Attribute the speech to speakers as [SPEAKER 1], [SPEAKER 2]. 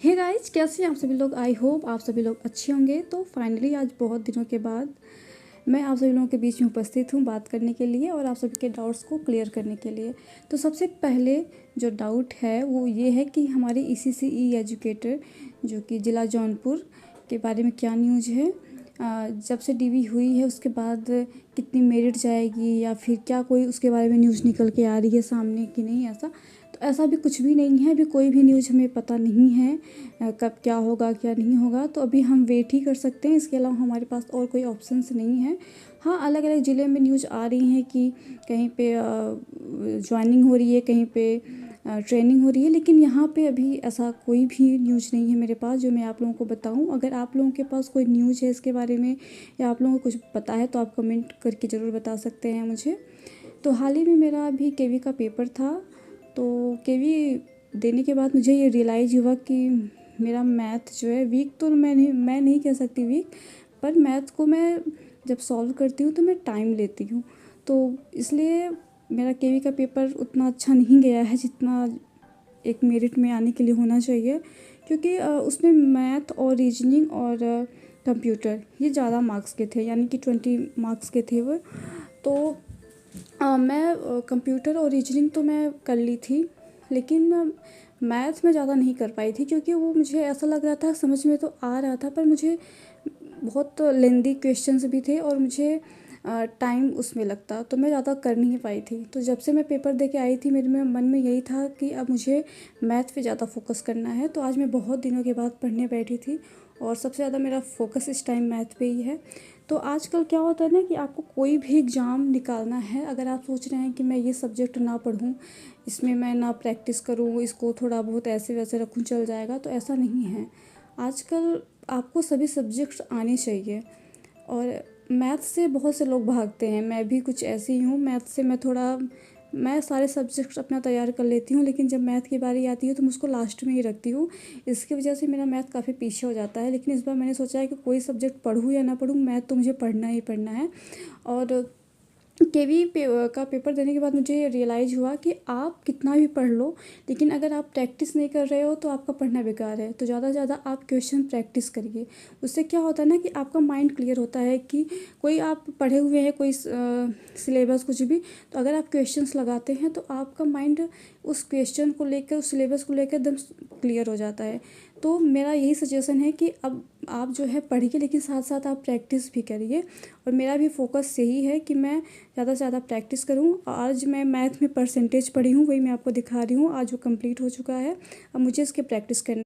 [SPEAKER 1] Hey guys, कैसे हैं आप सभी लोग। आई होप आप सभी लोग अच्छे होंगे। तो फाइनली आज बहुत दिनों के बाद मैं आप सभी लोगों के बीच में उपस्थित हूँ बात करने के लिए और आप सभी के डाउट्स को क्लियर करने के लिए। तो सबसे पहले जो डाउट है वो ये है कि हमारी ईसीसीई एजुकेटर जो कि ज़िला जौनपुर के बारे में क्या न्यूज़ है। जब से डीवी हुई है उसके बाद कितनी मेरिट जाएगी या फिर क्या कोई उसके बारे में न्यूज़ निकल के आ रही है सामने कि नहीं। ऐसा तो ऐसा भी कुछ भी नहीं है, अभी कोई भी न्यूज़ हमें पता नहीं है कब क्या होगा क्या नहीं होगा। तो अभी हम वेट ही कर सकते हैं, इसके अलावा हमारे पास और कोई ऑप्शंस नहीं है। हाँ, अलग अलग ज़िले में न्यूज़ आ रही हैं कि कहीं पे ज्वाइनिंग हो रही है, कहीं पे ट्रेनिंग हो रही है, लेकिन यहाँ पे अभी ऐसा कोई भी न्यूज़ नहीं है मेरे पास जो मैं आप लोगों को बताऊँ। अगर आप लोगों के पास कोई न्यूज़ है इसके बारे में या आप लोगों को कुछ पता है तो आप कमेंट करके ज़रूर बता सकते हैं मुझे। तो हाल ही में मेरा अभी केवी का पेपर था, तो केवी देने के बाद मुझे ये रियलाइज़ हुआ कि मेरा मैथ जो है वीक, तो मैं नहीं कह सकती वीक, पर मैथ को मैं जब सॉल्व करती हूँ तो मैं टाइम लेती हूँ। तो इसलिए मेरा केवी का पेपर उतना अच्छा नहीं गया है जितना एक मेरिट में आने के लिए होना चाहिए, क्योंकि उसमें मैथ और रीजनिंग और कंप्यूटर ये ज़्यादा मार्क्स के थे, यानी कि 20 मार्क्स के थे वो। तो मैं कंप्यूटर और रीजनिंग तो मैं कर ली थी, लेकिन मैथ में ज़्यादा नहीं कर पाई थी, क्योंकि वो मुझे ऐसा लग रहा था, समझ में तो आ रहा था पर मुझे बहुत लेंदी क्वेश्चंस भी थे और मुझे टाइम उसमें लगता, तो मैं ज़्यादा कर नहीं पाई थी। तो जब से मैं पेपर दे के आई थी मेरे में मन में यही था कि अब मुझे मैथ पे ज़्यादा फोकस करना है। तो आज मैं बहुत दिनों के बाद पढ़ने बैठी थी और सबसे ज़्यादा मेरा फोकस इस टाइम मैथ पे ही है। तो आजकल क्या होता है ना कि आपको कोई भी एग्ज़ाम निकालना है, अगर आप सोच रहे हैं कि मैं ये सब्जेक्ट ना पढूँ, इसमें मैं ना प्रैक्टिस करूँ, इसको थोड़ा बहुत ऐसे वैसे रखूँ चल जाएगा, तो ऐसा नहीं है। आजकल आपको सभी सब्जेक्ट्स आने चाहिए और मैथ से बहुत से लोग भागते हैं, मैं भी कुछ ऐसी ही हूँ। मैथ से मैं सारे सब्जेक्ट्स अपना तैयार कर लेती हूँ, लेकिन जब मैथ की बारी आती है तो मैं उसको लास्ट में ही रखती हूँ। इसकी वजह से मेरा मैथ काफ़ी पीछे हो जाता है। लेकिन इस बार मैंने सोचा है कि कोई सब्जेक्ट पढूँ या ना पढूँ, मैथ तो मुझे पढ़ना ही पढ़ना है। और केवी का पेपर देने के बाद मुझे ये रियलाइज़ हुआ कि आप कितना भी पढ़ लो, लेकिन अगर आप प्रैक्टिस नहीं कर रहे हो तो आपका पढ़ना बेकार है। तो ज़्यादा से ज़्यादा आप क्वेश्चन प्रैक्टिस करिए, उससे क्या होता है ना कि आपका माइंड क्लियर होता है कि कोई आप पढ़े हुए हैं, कोई सिलेबस कुछ भी, तो अगर आप क्वेश्चंस लगाते हैं तो आपका माइंड उस क्वेश्चन को लेकर, उस सिलेबस को लेकर एकदम क्लियर हो जाता है। तो मेरा यही सजेशन है कि अब आप जो है पढ़िए, लेकिन साथ साथ आप प्रैक्टिस भी करिए। और मेरा भी फोकस यही है कि मैं ज़्यादा से ज़्यादा प्रैक्टिस करूँ। आज मैं मैथ में परसेंटेज पढ़ी हूँ, वही मैं आपको दिखा रही हूँ। आज वो कंप्लीट हो चुका है, अब मुझे इसके प्रैक्टिस करनी